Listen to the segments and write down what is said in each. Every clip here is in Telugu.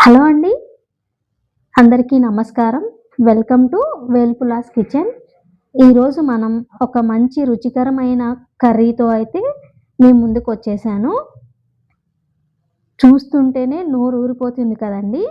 హలో అండి. అందరికీ నమస్కారం. Welcome to Velpula's kitchen. ఈరోజు మనం ఒక మంచి రుచికరమైన కర్రీతో అయితే మీ ముందుకొచ్చేసాను. చూస్తుంటేనే నోరూరిపోతుంది కదండీ!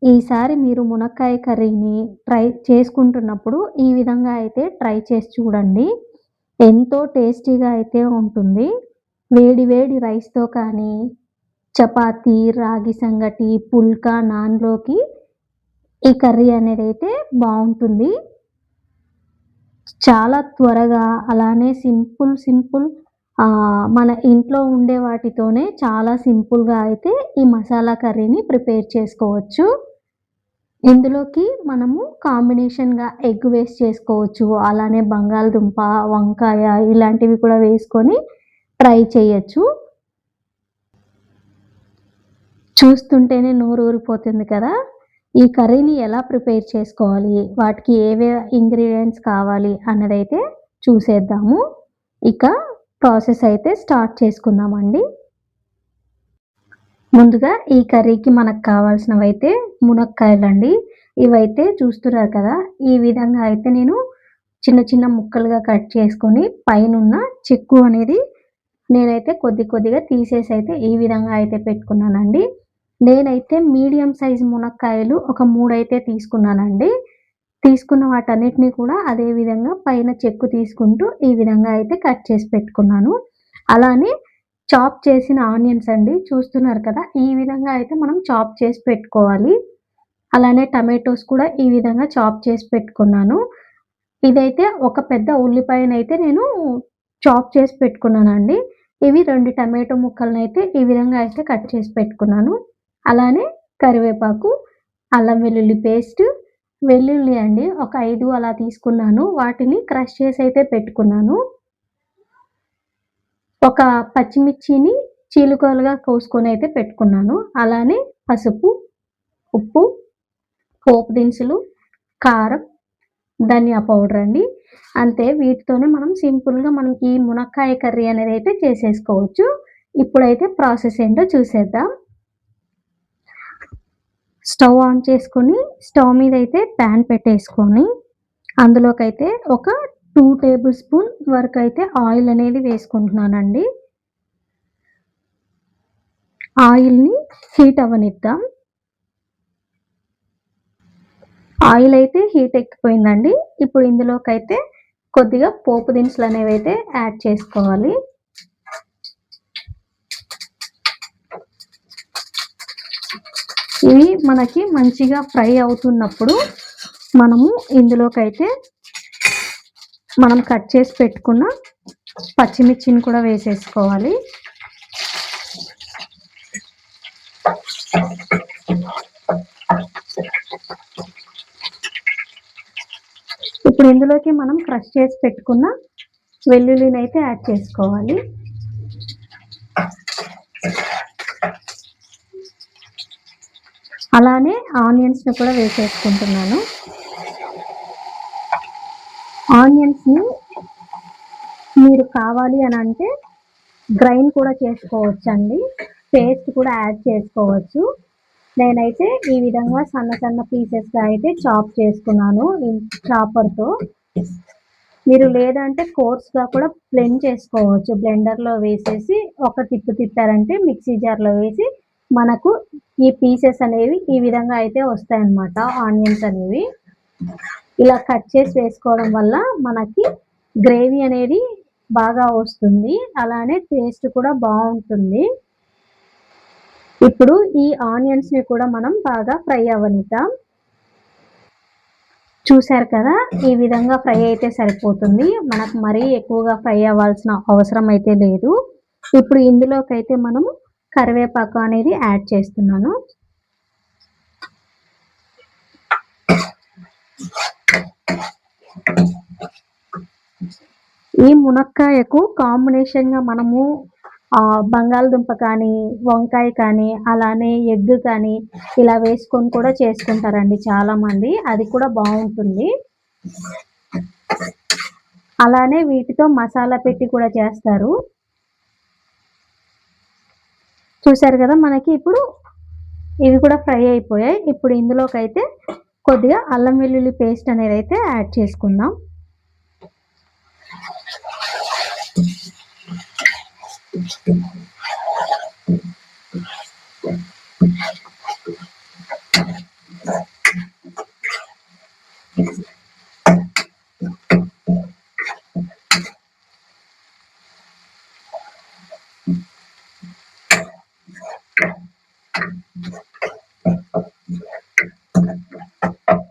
ఈసారి మీరు మునక్కాయ కర్రీని ట్రై చేసుకుంటున్నప్పుడు ఈ విధంగా అయితే ట్రై చేసి చూడండి. ఎంతో టేస్టీగా అయితే ఉంటుంది. వేడి వేడి రైస్‌తో కానీ, చపాతీ, రాగి సంగటి, పుల్కా, నాన్‌లోకి ఈ కర్రీ అనేదైతే బావుంటుంది. చాలా త్వరగా అలానే సింపుల్ మన ఇంట్లో ఉండే వాటితోనే చాలా సింపుల్‌గా అయితే ఈ మసాలా కర్రీని ప్రిపేర్ చేసుకోవచ్చు. ఇందులోకి మనము కాంబినేషన్‌గా ఎగ్ వేసి చేసుకోవచ్చు. అలానే బంగాళదుంప, వంకాయ ఇలాంటివి కూడా వేసుకొని ట్రై చేయొచ్చు. చూస్తుంటేనే నోరూరిపోతుంది కదా! ఈ కర్రీని ఎలా ప్రిపేర్ చేసుకోవాలి? వాటికి ఏవే ఇంగ్రీడియెంట్స్ కావాలి అన్నదైతే చూసేద్దాము. ఇక ప్రాసెస్ అయితే స్టార్ట్ చేసుకుందామండి. ముందుగా ఈ కర్రీకి మనకు కావాల్సినవైతే మునక్కాయలండి. ఇవైతే చూస్తున్నారు కదా! ఈ విధంగా అయితే నేను చిన్న చిన్న ముక్కలుగా కట్ చేసుకొని పైనున్న చెక్కు అనేది నేనైతే కొద్దిగా తీసేసి అయితే ఈ విధంగా అయితే పెట్టుకున్నానండి. నేనైతే మీడియం సైజ్ మునక్కాయలు ఒక 3 అయితే తీసుకున్నానండి. తీసుకున్న వాటన్నిటిని కూడా అదే విధంగా పైన చెక్కు తీసుకుంటూ ఈ విధంగా అయితే కట్ చేసి పెట్టుకున్నాను. అలానే చాప్ చేసిన ఆనియన్స్ అండి చూస్తున్నారు కదా! ఈ విధంగా అయితే మనం చాప్ చేసి పెట్టుకోవాలి. అలానే టమాటోస్ కూడా ఈ విధంగా చాప్ చేసి పెట్టుకున్నాను. ఇదైతే ఒక పెద్ద ఉల్లిపాయనైతే నేను చాప్ చేసి పెట్టుకున్నానండి. ఇవి 2 టమాటో ముక్కలనైతే ఈ విధంగా అయితే కట్ చేసి పెట్టుకున్నాను. అలానే కరివేపాకు, అల్లం వెల్లుల్లి పేస్ట్, వెల్లుల్లి అండి ఒక 5 అలా తీసుకున్నాను. వాటిని క్రష్ చేసి అయితే పెట్టుకున్నాను. ఒక పచ్చిమిర్చిని చీలుకలుగా కోసుకొని అయితే పెట్టుకున్నాను. అలానే పసుపు, ఉప్పు, పోపు దినుసులు, కారం, ధనియా పౌడర్ అండి. అంతే వీటితోనే మనం సింపుల్‌గా మనకి ఈ మునక్కాయ కర్రీ అనేదైతే చేసేసుకోవచ్చు. ఇప్పుడైతే ప్రాసెస్ ఏంటో చూసేద్దాం. స్టవ్ ఆన్ చేసుకొని స్టవ్ మీద అయితే ప్యాన్ పెట్టేసుకొని అందులోకైతే ఒక 2 టేబుల్ స్పూన్ వరకు అయితే ఆయిల్ అనేది వేసుకుంటున్నానండి. ఆయిల్‌ని హీట్ అవ్వనిద్దాం. ఆయిల్ అయితే హీట్ ఎక్కిపోయిందండి. ఇప్పుడు ఇందులోకైతే కొద్దిగా పోపు దినుసులు అనేవైతే యాడ్ చేసుకోవాలి. ఇవి మనకి మంచిగా ఫ్రై అవుతున్నప్పుడు మనము ఇందులోకైతే మనం కట్ చేసి పెట్టుకున్న పచ్చిమిర్చిని కూడా వేసేసుకోవాలి. ఇప్పుడు ఇందులోకి మనం క్రష్ చేసి పెట్టుకున్న వెల్లుల్లినైతే యాడ్ చేసుకోవాలి. అలానే ఆనియన్స్‌ని కూడా వేసేసుకుంటున్నాను. ఆనియన్స్‌ని మీరు కావాలి అనంటే గ్రైండ్ కూడా చేసుకోవచ్చండి. పేస్ట్ కూడా యాడ్ చేసుకోవచ్చు. నేనైతే ఈ విధంగా సన్న పీసెస్‌గా అయితే చాప్ చేసుకున్నాను చాపర్‌తో. మీరు లేదంటే కోర్స్‌గా కూడా బ్లెండ్ చేసుకోవచ్చు. బ్లెండర్‌లో వేసేసి ఒక తిప్పు తిప్పారంటే మిక్సీ జార్‌లో వేసి మనకు ఈ పీసెస్ అనేవి ఈ విధంగా అయితే వస్తాయన్నమాట ఆనియన్స్ అనేవి. ఇలా కట్ చేసి వేసుకోవడం వల్ల మనకి గ్రేవీ అనేది బాగా వస్తుంది. అలానే టేస్ట్ కూడా బావుంటుంది. ఇప్పుడు ఈ ఆనియన్స్‌ని కూడా మనం బాగా ఫ్రై అవ్వనిద్దాం. చూసారు కదా! ఈ విధంగా ఫ్రై అయితే సరిపోతుంది. మనకు మరీ ఎక్కువగా ఫ్రై అవ్వాల్సిన అవసరం అయితే లేదు. ఇప్పుడు ఇందులోకైతే మనము కరివేపాకు అనేది యాడ్ చేస్తున్నాను. ఈ మునక్కాయకు కాంబినేషన్‌గా మనము బంగాళదుంప కానీ, వంకాయ కానీ, అలానే ఎగ్ కానీ ఇలా వేసుకొని కూడా చేసుకుంటారండి చాలామంది. అది కూడా బావుంటుంది. అలానే వీటితో మసాలా పెట్టి కూడా చేస్తారు. చూసారు కదా! మనకి ఇప్పుడు ఇవి కూడా ఫ్రై అయిపోయాయి. ఇప్పుడు ఇందులోకి అయితే కొద్దిగా అల్లం వెల్లుల్లి పేస్ట్ అనేది అయితే యాడ్ చేసుకుందాం.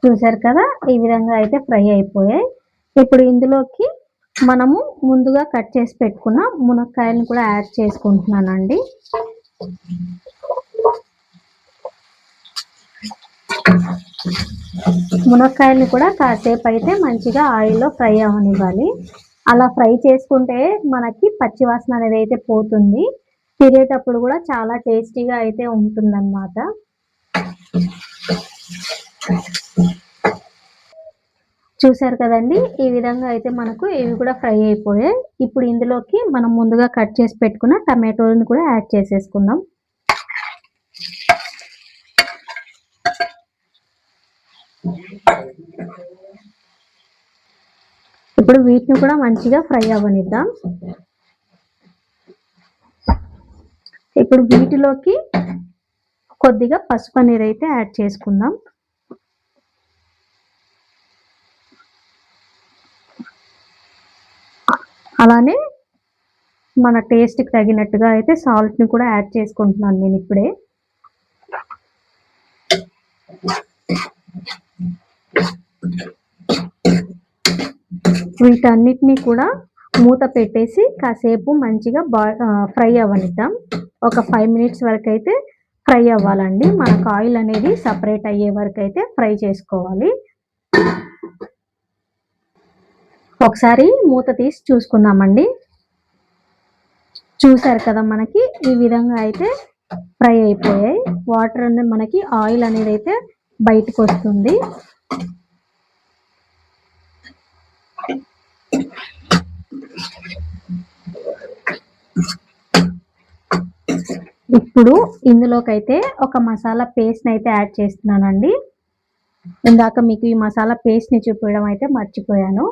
చూసారు కదా, ఈ విధంగా అయితే ఫ్రై అయిపోయాయి. ఇప్పుడు ఇందులోకి మనము ముందుగా కట్ చేసి పెట్టుకున్న మునక్కాయలను కూడా యాడ్ చేసుకుంటున్నానండి. మునక్కాయలు కూడా కాసేపు అయితే మంచిగా ఆయిల్లో ఫ్రై అవనివ్వాలి. అలా ఫ్రై చేసుకుంటే మనకి పచ్చివాసన అనేది అయితే పోతుంది. తినేటప్పుడు కూడా చాలా టేస్టీగా అయితే ఉంటుందన్నమాట. చూసారు కదండి, ఈ విధంగా అయితే మనకు ఇవి కూడా ఫ్రై అయిపోయాయి. ఇప్పుడు ఇందులోకి మనం ముందుగా కట్ చేసి పెట్టుకున్న టమాటోని కూడా యాడ్ చేసేసుకుందాం. ఇప్పుడు వీటిని కూడా మంచిగా ఫ్రై అవ్వనిద్దాం. ఇప్పుడు వీటిలోకి కొద్దిగా పసుపు అనేది అయితే యాడ్ చేసుకుందాం. అలానే మన టేస్ట్కి తగినట్టుగా అయితే సాల్ట్ని కూడా యాడ్ చేసుకుంటున్నాను నేను ఇప్పుడే. వీటన్నిటిని కూడా మూత పెట్టేసి కాసేపు మంచిగా ఫ్రై అవ్వనిద్దాం. ఒక 5 మినిట్స్ వరకు అయితే ఫ్రై అవ్వాలండి. మనకు ఆయిల్ అనేది సపరేట్ అయ్యే వరకు అయితే ఫ్రై చేసుకోవాలి. ఒకసారి మూత తీసి చూసుకుందామండి. చూసారు కదా, మనకి ఈ విధంగా అయితే ఫ్రై అయిపోయాయి. వాటర్ అనేది మనకి ఆయిల్ అనేది అయితే బయటకు వస్తుంది. ఇప్పుడు ఇందులోకి అయితే ఒక మసాలా పేస్ట్ని అయితే యాడ్ చేస్తున్నానండి. ఇందాక మీకు ఈ మసాలా పేస్ట్ని చూపించడం అయితే మర్చిపోయాను.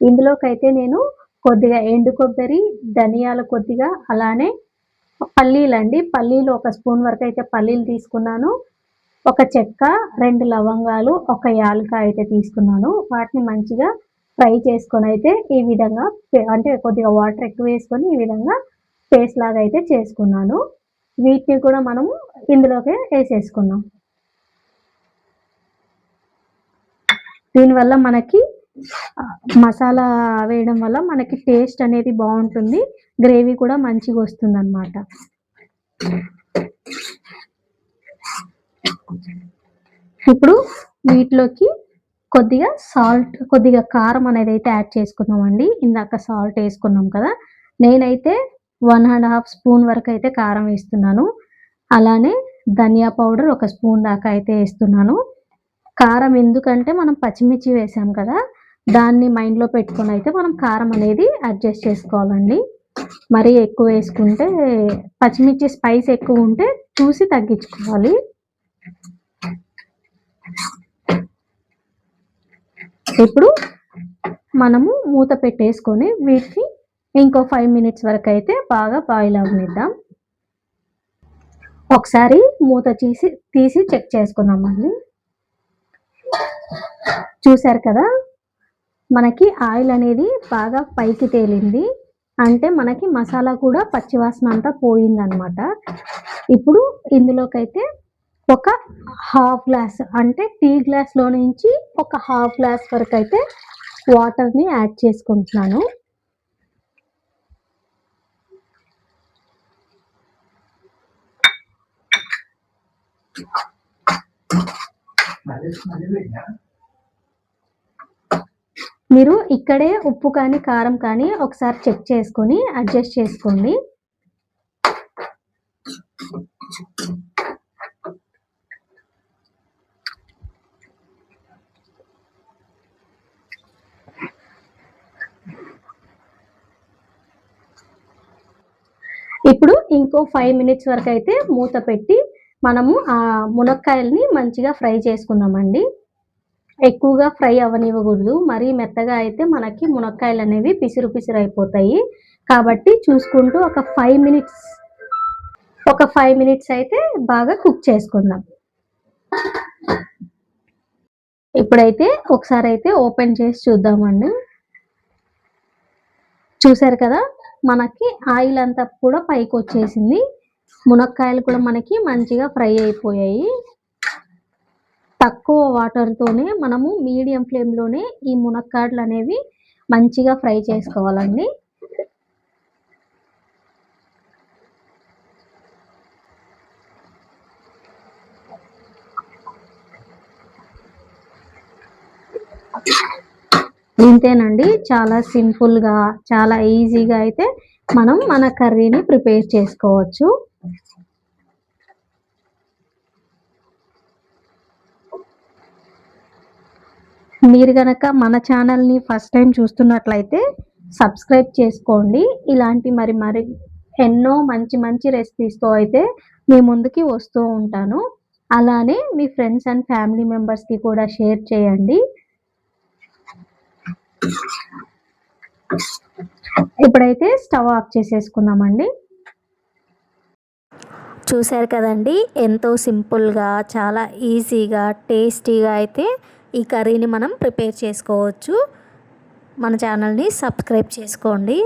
ఇందులోకి అయితే నేను కొద్దిగా ఎండు కొబ్బరి, ధనియాలు కొద్దిగా, అలానే పల్లీలండి. పల్లీలు ఒక స్పూన్ వరకు అయితే పల్లీలు తీసుకున్నాను. ఒక చెక్క, 2 లవంగాలు, ఒక యాలక్కాయ అయితే తీసుకున్నాను. వాటిని మంచిగా ఫ్రై చేసుకొని అయితే ఈ విధంగా అంటే కొద్దిగా వాటర్ ఎక్కువ వేసుకొని ఈ విధంగా పేస్ట్ లాగా అయితే చేసుకున్నాను. వీటిని కూడా మనము ఇందులోకి వేసేసుకున్నాం. దీనివల్ల మనకి మసాలా వేయడం వల్ల మనకి టేస్ట్ అనేది బాగుంటుంది. గ్రేవీ కూడా మంచిగా వస్తుంది అన్నమాట. ఇప్పుడు వీటిలోకి కొద్దిగా సాల్ట్, కొద్దిగా కారం అనేది అయితే యాడ్ చేసుకుందామండి. ఇందాక సాల్ట్ వేసుకున్నాం కదా, నేనైతే 1.5 స్పూన్ వరకు అయితే కారం వేస్తున్నాను. అలానే ధనియా పౌడర్ ఒక స్పూన్ దాకా అయితే వేస్తున్నాను. కారం ఎందుకంటే మనం పచ్చిమిర్చి వేసాం కదా, దాన్ని మైండ్లో పెట్టుకొని అయితే మనం కారం అనేది అడ్జస్ట్ చేసుకోవాలండి. మరీ ఎక్కువ వేసుకుంటే పచ్చిమిర్చి స్పైస్ ఎక్కువ ఉంటే చూసి తగ్గించుకోవాలి. ఇప్పుడు మనము మూత పెట్టేసుకొని వీటిని ఇంకో 5 మినిట్స్ వరకు అయితే బాగా బాయిల్ అవ్వనిద్దాం. ఒకసారి మూత తీసి చెక్ చేసుకుందామండి. చూసారు కదా, మనకి ఆయిల్ అనేది బాగా పైకి తేలింది. అంటే మనకి మసాలా కూడా పచ్చివాసన అంతా పోయిందనమాట. ఇప్పుడు ఇందులోకైతే ఒక 1/2 గ్లాస్, అంటే టీ గ్లాస్లో నుంచి ఒక 1/2 గ్లాస్ వరకు అయితే వాటర్ని యాడ్ చేసుకుంటున్నాను. మీరు ఇక్కడే ఉప్పు కానీ కారం కానీ ఒకసారి చెక్ చేసుకొని అడ్జస్ట్ చేసుకోండి. ఇప్పుడు ఇంకో 5 మినిట్స్ వరకు అయితే మూత పెట్టి మనము ఆ మునక్కాయల్ని మంచిగా ఫ్రై చేసుకుందామండి. ఎక్కువగా ఫ్రై అవ్వనివ్వకూడదు. మరీ మెత్తగా అయితే మనకి మునక్కాయలనేవి పిసురు పిసురు అయిపోతాయి. కాబట్టి చూసుకుంటూ ఒక 5 మినిట్స్ అయితే బాగా కుక్ చేసుకుందాం. ఇప్పుడైతే ఒకసారైతే ఓపెన్ చేసి చూద్దామండి. చూసారు కదా! మనకి ఆయిల్ అంతా కూడా పైకొచ్చేసింది. మునక్కాయలు కూడా మనకి మంచిగా ఫ్రై అయిపోయాయి. తక్కువ వాటర్‌తోనే మనము మీడియం ఫ్లేమ్‌లోనే ఈ మునక్కాడలనేవి మంచిగా ఫ్రై చేసుకోవాలండి. ఇంతేనండి. చాలా సింపుల్‌గా, చాలా ఈజీగా అయితే మనం మన కర్రీని ప్రిపేర్ చేసుకోవచ్చు. మీరు గనక మన ఛానల్‌ని ఫస్ట్ టైమ్ చూస్తున్నట్లయితే సబ్స్క్రైబ్ చేసుకోండి. ఇలాంటి మరి ఎన్నో మంచి మంచి రెసిపీస్‌తో అయితే మీ ముందుకి వస్తూ ఉంటాను. అలానే మీ ఫ్రెండ్స్ అండ్ ఫ్యామిలీ మెంబర్స్‌కి కూడా షేర్ చేయండి. ఇప్పుడైతే స్టవ్ ఆఫ్ చేసేసుకుందామండి. చూసారు కదండీ! ఎంతో సింపుల్‌గా, చాలా ఈజీగా, టేస్టీగా అయితే ఈ కర్రీని మనం ప్రిపేర్ చేసుకోవచ్చు. మన ఛానల్‌ని సబ్స్క్రైబ్ చేసుకోండి.